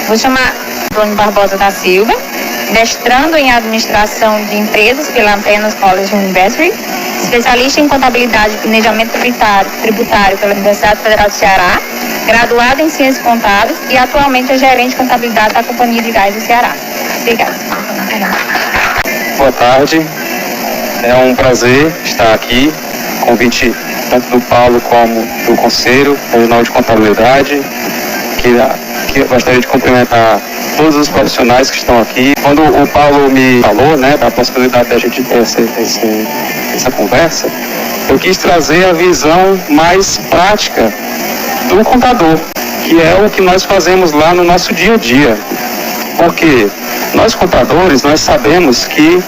Vou chamar Antônio Barbosa da Silva, mestrando em administração de empresas pela Apenas College University, especialista em contabilidade e planejamento tributário pela Universidade Federal do Ceará, graduado em ciências contábeis e atualmente é gerente de contabilidade da Companhia de Gás do Ceará. Obrigada. Boa tarde, é um prazer estar aqui, convite tanto do Paulo como do Conselho Regional de Contabilidade, que eu gostaria de cumprimentar todos os profissionais que estão aqui. Quando o Paulo me falou, né, da possibilidade da gente ter essa conversa, eu quis trazer a visão mais prática do contador, que é o que nós fazemos lá no nosso dia a dia. Porque nós contadores, nós sabemos que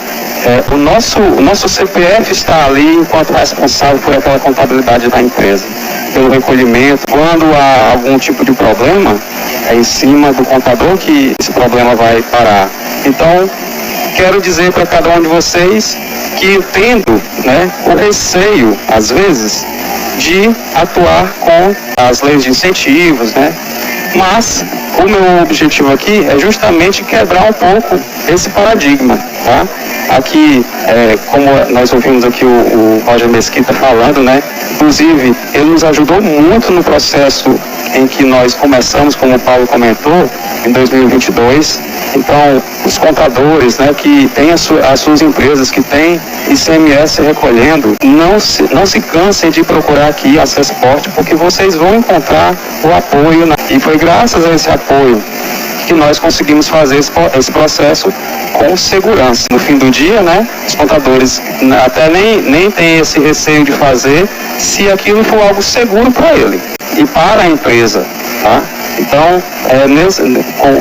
o nosso CPF está ali enquanto responsável por aquela contabilidade da empresa, pelo recolhimento. Quando há algum tipo de problema, é em cima do contador que esse problema vai parar. Então, quero dizer para cada um de vocês que eu tendo, né, o receio, às vezes, de atuar com as leis de incentivos, né? Mas o meu objetivo aqui é justamente quebrar um pouco esse paradigma, tá? Aqui, como nós ouvimos aqui o Roger Mesquita falando, né? Inclusive, ele nos ajudou muito no processo em que nós começamos, como o Paulo comentou, em 2022. Então, os contadores, né, que têm as suas empresas, que têm ICMS recolhendo, não se cansem de procurar aqui a Cesporte, porque vocês vão encontrar o apoio. E foi graças a esse apoio que nós conseguimos fazer esse processo com segurança. No fim do dia, né, os contadores até nem têm esse receio de fazer se aquilo for algo seguro para ele e para a empresa, tá? Então,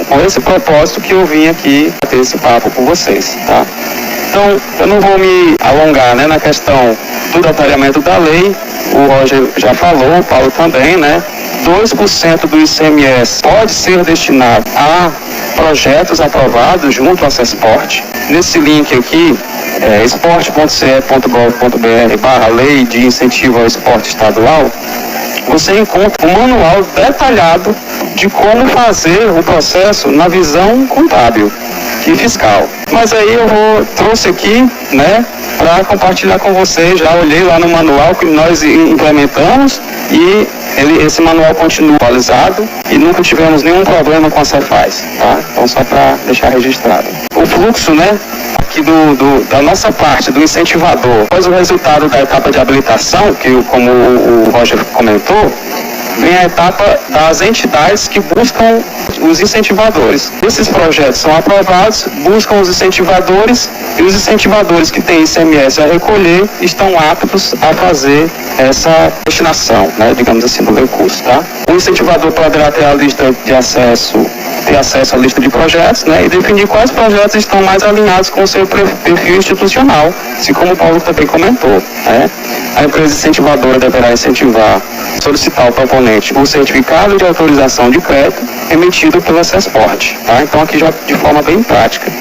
com esse propósito que eu vim aqui ter esse papo com vocês, tá? Então, eu não vou me alongar, né, na questão do detalhamento da lei. O Roger já falou, o Paulo também, né? 2% do ICMS pode ser destinado a projetos aprovados junto à Cesporte. Nesse link aqui, esporte.ce.gov.br/lei de incentivo ao esporte estadual, você encontra um manual detalhado de como fazer o processo na visão contábil e fiscal. Mas aí trouxe aqui, né, para compartilhar com vocês. Já olhei lá no manual que nós implementamos e esse manual continua atualizado e nunca tivemos nenhum problema com a Cefaz, tá? Então, só para deixar registrado. O fluxo, né, aqui da nossa parte, do incentivador, após o resultado da etapa de habilitação, que como o Roger comentou, vem a etapa das entidades que buscam os incentivadores. Esses projetos são aprovados, buscam os incentivadores e os incentivadores que têm ICMS a recolher estão aptos a fazer essa destinação, né, digamos assim, do recurso, tá? O incentivador poderá ter a lista de acesso, à lista de projetos, né, e definir quais projetos estão mais alinhados com o seu perfil institucional, assim como o Paulo também comentou, né? A empresa incentivadora deverá solicitar ao proponente o certificado de autorização de crédito emitido pela Cesporte, tá? Então, aqui já de forma bem prática,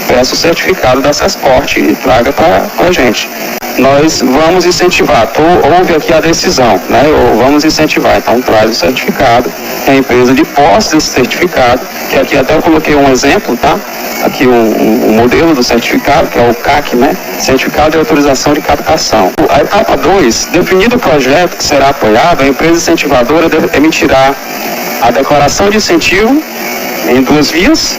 peço o certificado da Cesporte e traga para a gente. Nós vamos incentivar, houve aqui a decisão, né? Ou vamos incentivar, então traz o certificado, a empresa de posse desse certificado, que aqui até eu coloquei um exemplo, tá? Aqui um modelo do certificado, que é o CAC, né? Certificado de autorização de captação. A etapa 2, definido o projeto que será apoiado, a empresa incentivadora emitirá a declaração de incentivo em 2 vias,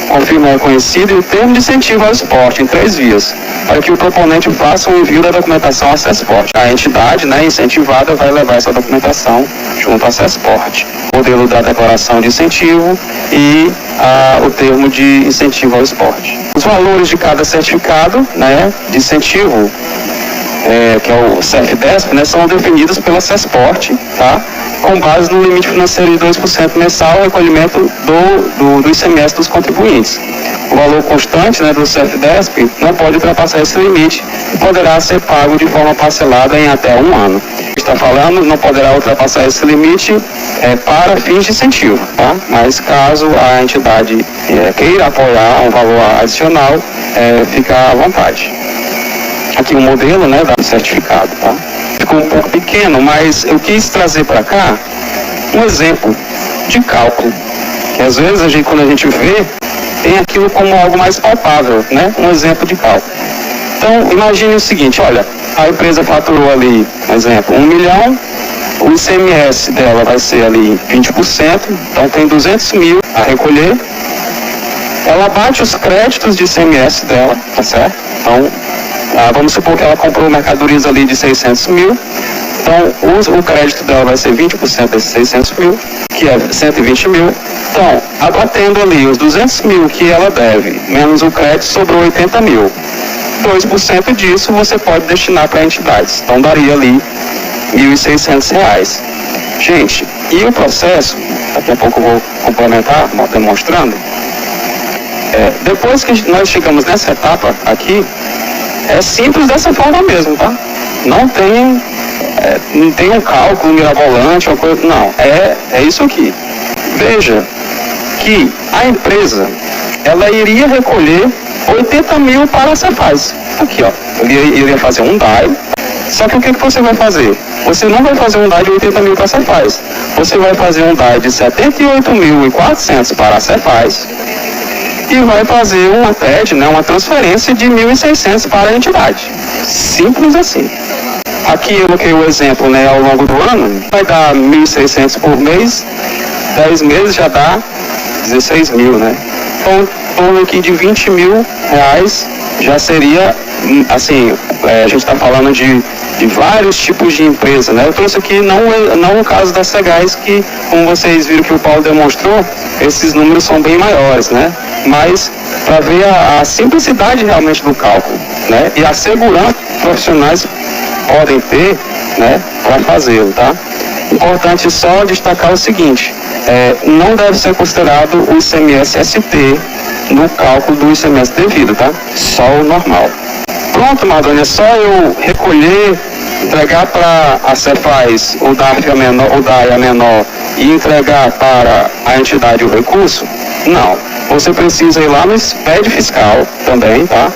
confirma reconhecido, e o termo de incentivo ao esporte em 3 vias, para que o proponente faça o envio da documentação à Cesporte. A entidade, né, incentivada vai levar essa documentação junto à Cesporte. O modelo da declaração de incentivo e o termo de incentivo ao esporte. Os valores de cada certificado, né, de incentivo, que é o CFDESP, né, são definidos pela Cesporte, tá? Com base no limite financeiro de 2% mensal, recolhimento do ICMS dos contribuintes. O valor constante, né, do CFDESP não pode ultrapassar esse limite e poderá ser pago de forma parcelada em até 1 ano. Está falando, não poderá ultrapassar esse limite para fins de incentivo, tá? Mas caso a entidade queira apoiar um valor adicional, fica à vontade. Aqui o modelo, né, do certificado, tá? Ficou um pouco pequeno, mas eu quis trazer para cá um exemplo de cálculo Que às vezes, quando a gente vê, tem aquilo como algo mais palpável, né? Um exemplo de cálculo. Então, imagine o seguinte, olha, a empresa faturou ali, por exemplo, 1 milhão, o ICMS dela vai ser ali 20%, então tem 200 mil a recolher. Ela bate os créditos de ICMS dela, tá certo? Então, vamos supor que ela comprou mercadorias ali de 600 mil, então o crédito dela vai ser 20% desses 600 mil, que é 120 mil. Então, abatendo ali os 200 mil que ela deve, menos o crédito, sobrou 80 mil. 2% disso você pode destinar para entidades, então daria ali R$ 1.600. Gente, e o processo, daqui a pouco eu vou complementar, demonstrando, depois que nós chegamos nessa etapa aqui, é simples dessa forma mesmo, tá? Não tem um cálculo mirabolante, uma coisa, não, é isso aqui. Veja que a empresa, ela iria recolher 80 mil para a Cefaz. Aqui, ó, ele iria fazer um DAI, só que o que você vai fazer? Você não vai fazer um DAI de 80 mil para a Cefaz. Você vai fazer um DAI de 78.400 para a Cefaz e vai fazer uma TED, né, uma transferência de 1.600 para a entidade. Simples assim. Aqui eu coloquei o exemplo, né, ao longo do ano, vai dar 1.600 por mês, 10 meses já dá 16 mil, né? Então, em torno aqui de 20 mil reais já seria, assim, a gente está falando de vários tipos de empresa, né? Eu trouxe aqui não o caso da Cegás, que, como vocês viram que o Paulo demonstrou, esses números são bem maiores, né? Mas para ver a simplicidade realmente do cálculo, né? E a segurança que profissionais podem ter, né, para fazê-lo, tá? Importante só destacar o seguinte, não deve ser considerado o ICMS-ST no cálculo do ICMS devido, tá? Só o normal. Pronto, Madonna, é só eu recolher, entregar para a Cefaz o DARF o DAI a menor e entregar para a entidade o recurso? Não. Você precisa ir lá no SPED fiscal também, tá?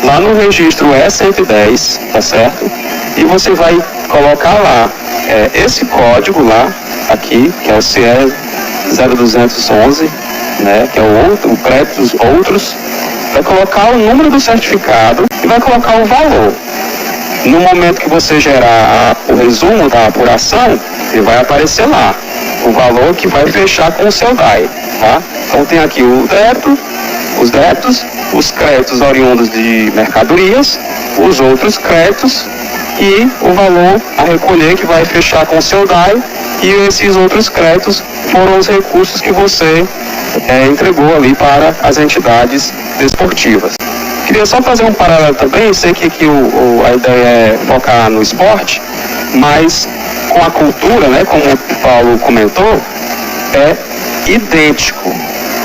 Lá no registro E110, tá certo? E você vai colocar lá esse código lá, aqui, que é o CE 0211, né? Que é o crédito dos outros. Vai colocar o número do certificado e vai colocar o valor. No momento que você gerar o resumo da apuração, ele vai aparecer lá o valor que vai fechar com o seu DAI, tá? Então tem aqui o débito, os débitos, os créditos oriundos de mercadorias, os outros créditos e o valor a recolher que vai fechar com o seu DAI, e esses outros créditos foram os recursos que você entregou ali para as entidades desportivas. Queria só fazer um paralelo também, sei que aqui a ideia é focar no esporte, mas com a cultura, né, como o Paulo comentou, é idêntico.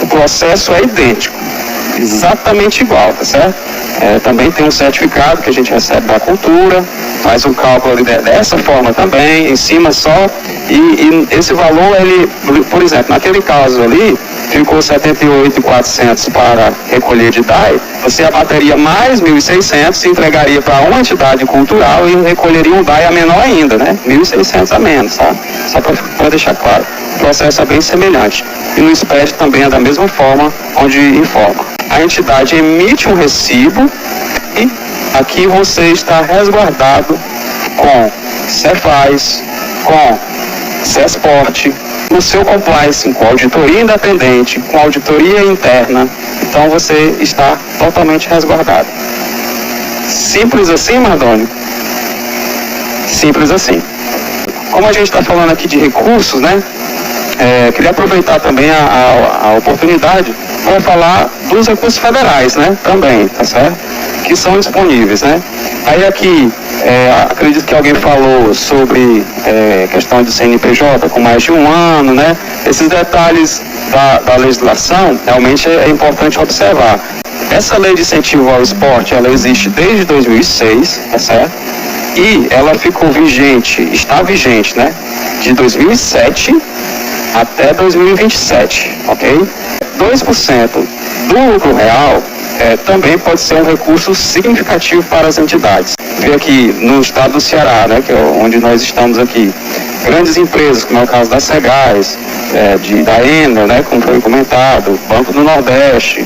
O processo é idêntico, exatamente igual, tá certo? Também tem um certificado que a gente recebe da cultura, faz um cálculo ali dessa forma também, em cima só, e esse valor, ele, por exemplo, naquele caso ali, ficou 78.400 para recolher de DAI, você abateria mais 1.600 e entregaria para uma entidade cultural e recolheria um DAI a menor ainda, né? 1.600 a menos, tá? Só para deixar claro. O processo é bem semelhante. E no SPED também é da mesma forma, onde informa. A entidade emite um recibo e aqui você está resguardado com Cefaz, com Cesporte, no seu compliance, com auditoria independente, com auditoria interna. Então você está totalmente resguardado. Simples assim, Mardônio? Simples assim. Como a gente está falando aqui de recursos, né? Queria aproveitar também a oportunidade para falar dos recursos federais, né? Também, tá certo? Que são disponíveis, né? Aí aqui, acredito que alguém falou sobre questão de CNPJ com mais de um ano, né? Esses detalhes da legislação, realmente é importante observar. Essa lei de incentivo ao esporte, ela existe desde 2006, tá certo? E ela ficou vigente, está vigente, né? De 2007 até 2027, ok? 2% do lucro real também pode ser um recurso significativo para as entidades. Vê aqui no estado do Ceará, né, que é onde nós estamos aqui, grandes empresas, como é o caso da Segás, da Enel, né, como foi comentado, Banco do Nordeste,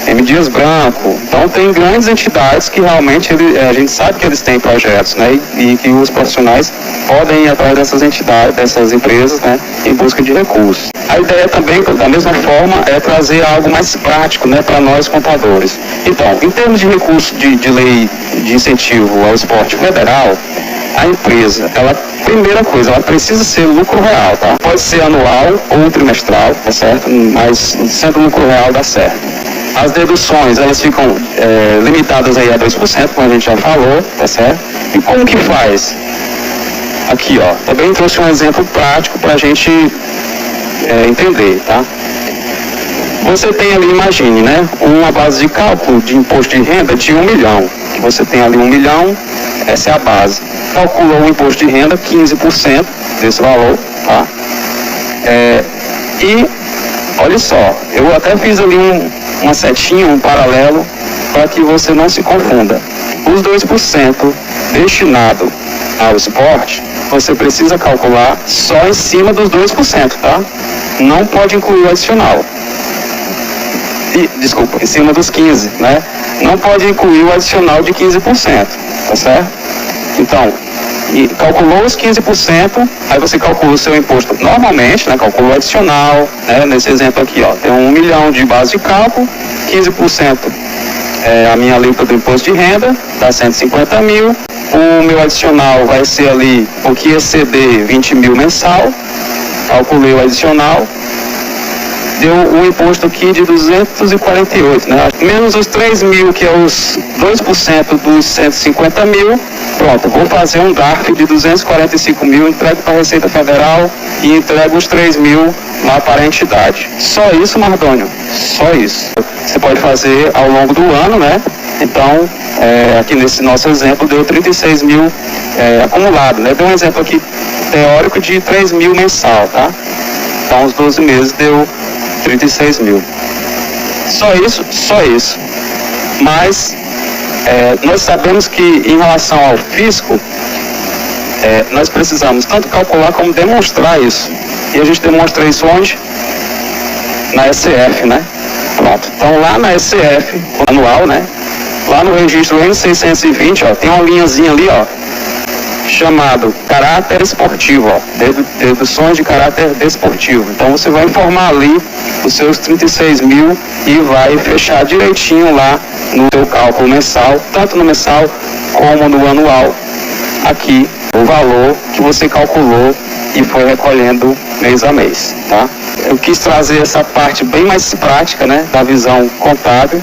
M. Dias Branco. Então tem grandes entidades que realmente a gente sabe que eles têm projetos, né, e que os profissionais podem ir atrás dessas entidades, dessas empresas, né, em busca de recursos. A ideia também, da mesma forma, é trazer algo mais prático, né, para nós contadores. Então, em termos de recurso de lei de incentivo ao esporte federal, a empresa, primeira coisa, ela precisa ser lucro real, tá? Pode ser anual ou trimestral, tá certo? Mas sendo lucro real dá certo. As deduções, elas ficam limitadas aí a 2%, como a gente já falou, tá certo? E como que faz? Aqui, ó, também trouxe um exemplo prático para a gente entender, tá? Você tem ali, imagine, né, uma base de cálculo de imposto de renda de 1 milhão. Que você tem ali 1 milhão, essa é a base. Calculou o imposto de renda, 15% desse valor, tá? E, olha só, eu até fiz ali uma setinha, um paralelo, para que você não se confunda. Os 2% destinado ao esporte, você precisa calcular só em cima dos 2%, tá? Não pode incluir o adicional. Desculpa, em cima dos 15%, né? Não pode incluir o adicional de 15%, tá certo? Então, calculou os 15%, aí você calcula o seu imposto normalmente, né? Calculou o adicional, né? Nesse exemplo aqui, ó, tem 1 milhão de base de cálculo, 15% a minha alíquota do imposto de renda, dá 150 mil, o meu adicional vai ser ali o que exceder 20 mil mensal, calculei o adicional, deu um imposto aqui de 248, né? Menos os 3 mil, que é os 2% dos 150 mil, pronto, vou fazer um DARF de 245 mil, entrego para a Receita Federal e entrego os 3 mil lá para a entidade. Só isso, Mardônio? Só isso. Você pode fazer ao longo do ano, né? Então, aqui nesse nosso exemplo, deu 36 mil acumulado, né? Deu um exemplo aqui teórico de 3 mil mensal, tá? Então, os 12 meses deu 36 mil. Só isso? Só isso. Mas nós sabemos que em relação ao fisco, nós precisamos tanto calcular como demonstrar isso. E a gente demonstra isso onde? Na SCF, né? Pronto. Então lá na SCF, anual, né? Lá no registro N620, ó, tem uma linhazinha ali, ó, chamado caráter esportivo, ó, deduções de caráter desportivo. Então você vai informar ali os seus 36 mil e vai fechar direitinho lá no seu cálculo mensal, tanto no mensal como no anual, aqui o valor que você calculou e foi recolhendo mês a mês, tá? Eu quis trazer essa parte bem mais prática, né, da visão contábil,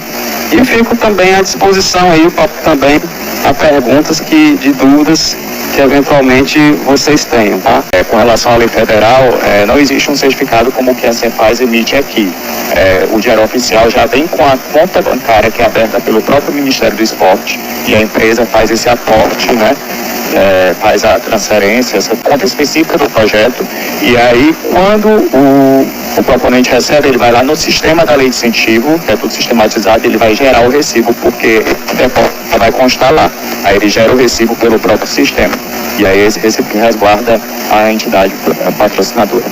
e fico também à disposição aí para também a perguntas de dúvidas que eventualmente vocês tenham, tá? Com relação à lei federal, não existe um certificado como o que a Cefaz emite aqui. O Diário Oficial já vem com a conta bancária que é aberta pelo próprio Ministério do Esporte e a empresa faz esse aporte, né? Faz a transferência, essa conta específica do projeto, e aí quando o proponente recebe, ele vai lá no sistema da lei de incentivo, que é tudo sistematizado, ele vai gerar o recibo, porque vai constar lá. Aí ele gera o recibo pelo próprio sistema. E aí esse recibo que resguarda a entidade patrocinadora.